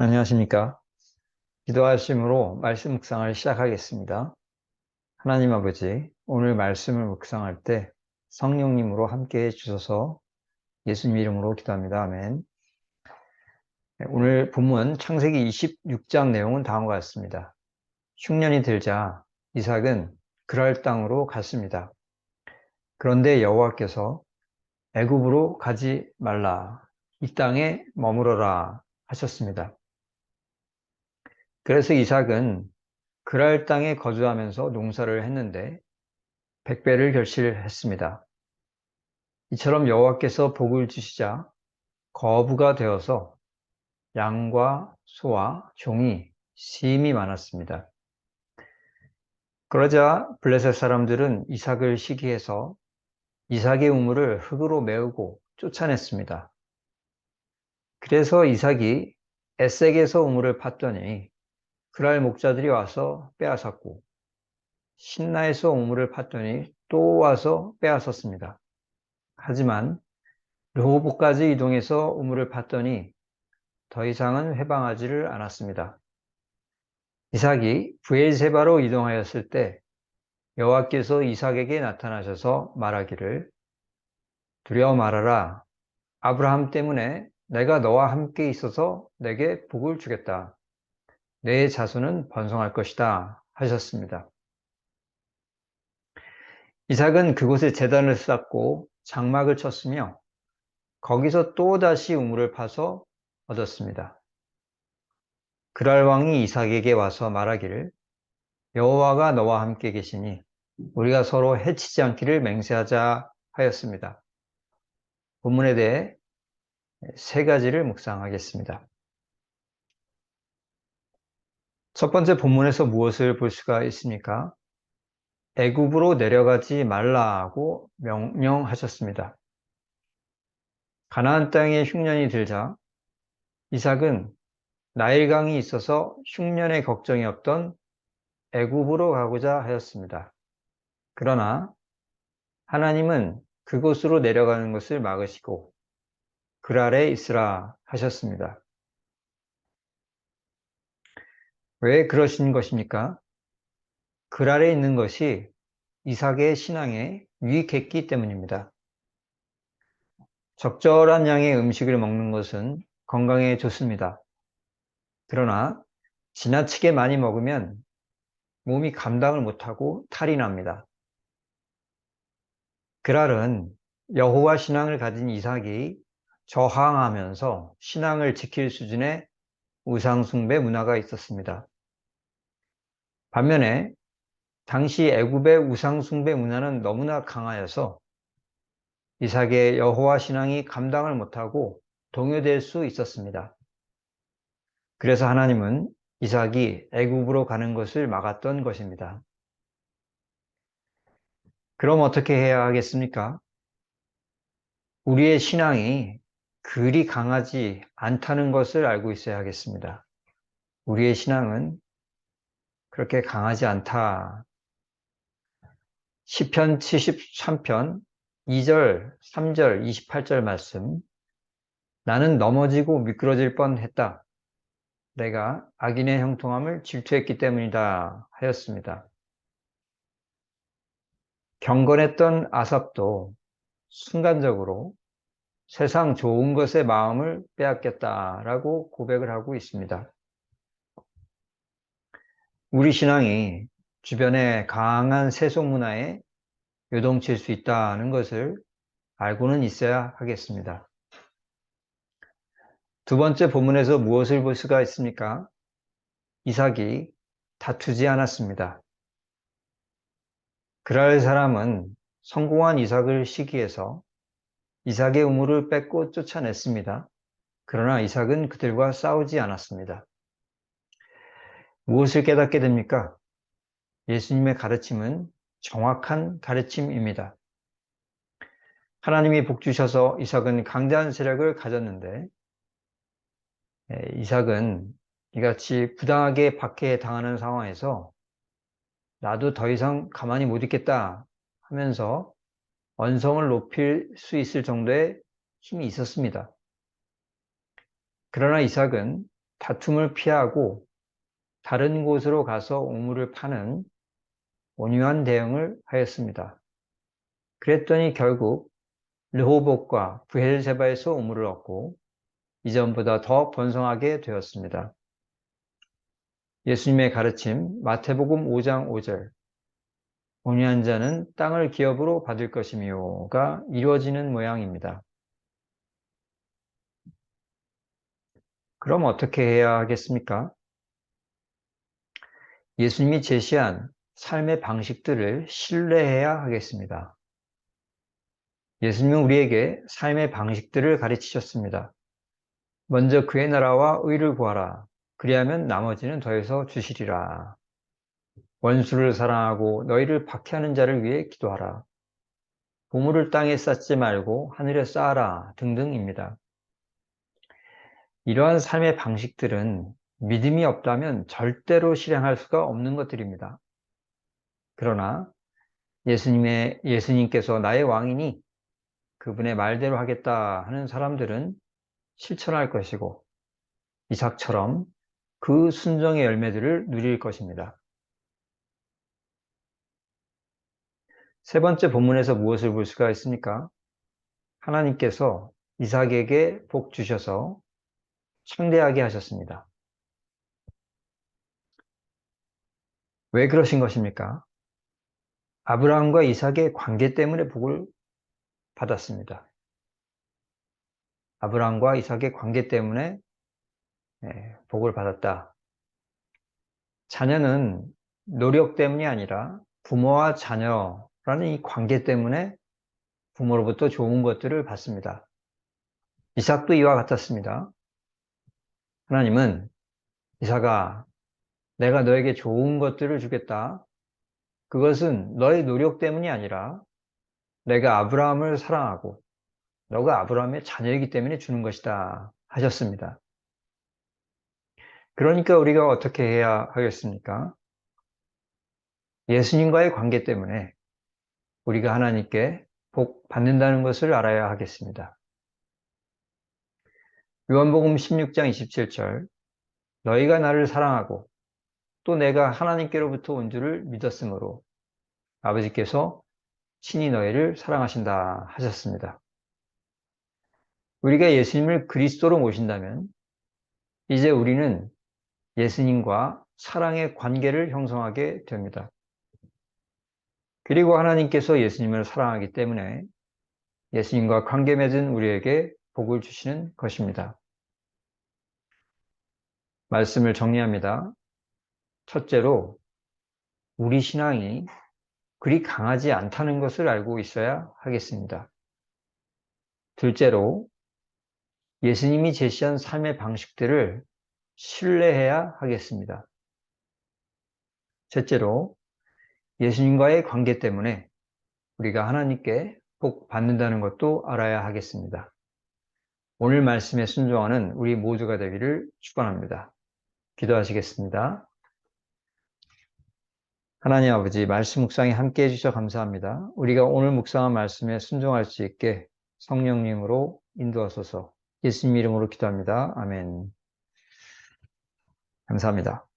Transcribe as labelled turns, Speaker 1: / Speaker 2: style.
Speaker 1: 안녕하십니까. 기도하심으로 말씀 묵상을 시작하겠습니다. 하나님 아버지, 오늘 말씀을 묵상할 때 성령님으로 함께 해주셔서 예수님 이름으로 기도합니다. 아멘. 오늘 본문 창세기 26장 내용은 다음과 같습니다. 흉년이 들자 이삭은 그랄 땅으로 갔습니다. 그런데 여호와께서 애굽으로 가지 말라, 이 땅에 머무러라 하셨습니다. 그래서 이삭은 그랄 땅에 거주하면서 농사를 했는데 백배를 결실했습니다. 이처럼 여호와께서 복을 주시자 거부가 되어서 양과 소와 종이 심히 많았습니다. 그러자 블레셋 사람들은 이삭을 시기해서 이삭의 우물을 흙으로 메우고 쫓아냈습니다. 그래서 이삭이 에색에서 우물을 팠더니 그랄 목자들이 와서 빼앗았고, 신나에서 우물을 팠더니 또 와서 빼앗았습니다. 하지만 르호보까지 이동해서 우물을 팠더니 더 이상은 해방하지를 않았습니다. 이삭이 브엘세바로 이동하였을 때 여호와께서 이삭에게 나타나셔서 말하기를, 두려워 말하라. 아브라함 때문에 내가 너와 함께 있어서 내게 복을 주겠다. 내 자손은 번성할 것이다 하셨습니다. 이삭은 그곳에 제단을 쌓고 장막을 쳤으며 거기서 또다시 우물을 파서 얻었습니다. 그랄 왕이 이삭에게 와서 말하기를, 여호와가 너와 함께 계시니 우리가 서로 해치지 않기를 맹세하자 하였습니다. 본문에 대해 세 가지를 묵상하겠습니다. 첫 번째, 본문에서 무엇을 볼 수가 있습니까? 애굽으로 내려가지 말라고 명령하셨습니다. 가나안 땅에 흉년이 들자 이삭은 나일강이 있어서 흉년의 걱정이 없던 애굽으로 가고자 하였습니다. 그러나 하나님은 그곳으로 내려가는 것을 막으시고 그랄에 있으라 하셨습니다. 왜 그러신 것입니까? 그랄에 있는 것이 이삭의 신앙에 유익했기 때문입니다. 적절한 양의 음식을 먹는 것은 건강에 좋습니다. 그러나 지나치게 많이 먹으면 몸이 감당을 못하고 탈이 납니다. 그랄은 여호와 신앙을 가진 이삭이 저항하면서 신앙을 지킬 수준의 우상숭배 문화가 있었습니다. 반면에 당시 애굽의 우상숭배 문화는 너무나 강하여서 이삭의 여호와 신앙이 감당을 못하고 동요될 수 있었습니다. 그래서 하나님은 이삭이 애굽으로 가는 것을 막았던 것입니다. 그럼 어떻게 해야 하겠습니까? 우리의 신앙이 그리 강하지 않다는 것을 알고 있어야 하겠습니다. 우리의 신앙은 그렇게 강하지 않다. 시편 73편 2절, 3절, 28절 말씀. 나는 넘어지고 미끄러질 뻔했다. 내가 악인의 형통함을 질투했기 때문이다 하였습니다. 경건했던 아삽도 순간적으로 세상 좋은 것에 마음을 빼앗겼다라고 고백을 하고 있습니다. 우리 신앙이 주변의 강한 세속 문화에 요동칠 수 있다는 것을 알고는 있어야 하겠습니다. 두 번째 본문에서 무엇을 볼 수가 있습니까? 이삭이 다투지 않았습니다. 그랄 사람은 성공한 이삭을 시기해서 이삭의 우물을 뺏고 쫓아냈습니다. 그러나 이삭은 그들과 싸우지 않았습니다. 무엇을 깨닫게 됩니까? 예수님의 가르침은 정확한 가르침입니다. 하나님이 복 주셔서 이삭은 강대한 세력을 가졌는데, 이삭은 이같이 부당하게 박해당하는 상황에서 나도 더 이상 가만히 못 있겠다 하면서 언성을 높일 수 있을 정도의 힘이 있었습니다. 그러나 이삭은 다툼을 피하고 다른 곳으로 가서 우물을 파는 온유한 대응을 하였습니다. 그랬더니 결국 르호봇과 브엘세바에서 우물을 얻고 이전보다 더 번성하게 되었습니다. 예수님의 가르침 마태복음 5장 5절 온유한 자는 땅을 기업으로 받을 것이며가 이루어지는 모양입니다. 그럼 어떻게 해야 하겠습니까? 예수님이 제시한 삶의 방식들을 신뢰해야 하겠습니다. 예수님은 우리에게 삶의 방식들을 가르치셨습니다. 먼저 그의 나라와 의를 구하라. 그리하면 나머지는 더해서 주시리라. 원수를 사랑하고 너희를 박해하는 자를 위해 기도하라. 보물을 땅에 쌓지 말고 하늘에 쌓아라 등등입니다. 이러한 삶의 방식들은 믿음이 없다면 절대로 실행할 수가 없는 것들입니다. 그러나 예수님께서 나의 왕이니 그분의 말대로 하겠다 하는 사람들은 실천할 것이고 이삭처럼 그 순종의 열매들을 누릴 것입니다. 세 번째 본문에서 무엇을 볼 수가 있습니까? 하나님께서 이삭에게 복 주셔서 창대하게 하셨습니다. 왜 그러신 것입니까? 아브라함과 이삭의 관계 때문에 복을 받았습니다. 아브라함과 이삭의 관계 때문에 복을 받았다. 자녀는 노력 때문이 아니라 부모와 자녀라는 이 관계 때문에 부모로부터 좋은 것들을 받습니다. 이삭도 이와 같았습니다. 하나님은 이삭아, 내가 너에게 좋은 것들을 주겠다. 그것은 너의 노력 때문이 아니라 내가 아브라함을 사랑하고 너가 아브라함의 자녀이기 때문에 주는 것이다 하셨습니다. 그러니까 우리가 어떻게 해야 하겠습니까? 예수님과의 관계 때문에 우리가 하나님께 복 받는다는 것을 알아야 하겠습니다. 요한복음 16장 27절 너희가 나를 사랑하고 또 내가 하나님께로부터 온 줄을 믿었으므로 아버지께서 친히 너희를 사랑하신다 하셨습니다. 우리가 예수님을 그리스도로 모신다면 이제 우리는 예수님과 사랑의 관계를 형성하게 됩니다. 그리고 하나님께서 예수님을 사랑하기 때문에 예수님과 관계 맺은 우리에게 복을 주시는 것입니다. 말씀을 정리합니다. 첫째로 우리 신앙이 그리 강하지 않다는 것을 알고 있어야 하겠습니다. 둘째로 예수님이 제시한 삶의 방식들을 신뢰해야 하겠습니다. 셋째로 예수님과의 관계 때문에 우리가 하나님께 복 받는다는 것도 알아야 하겠습니다. 오늘 말씀에 순종하는 우리 모두가 되기를 축원합니다. 기도하시겠습니다. 하나님 아버지, 말씀 묵상에 함께 해주셔서 감사합니다. 우리가 오늘 묵상한 말씀에 순종할 수 있게 성령님으로 인도하소서. 예수님 이름으로 기도합니다. 아멘. 감사합니다.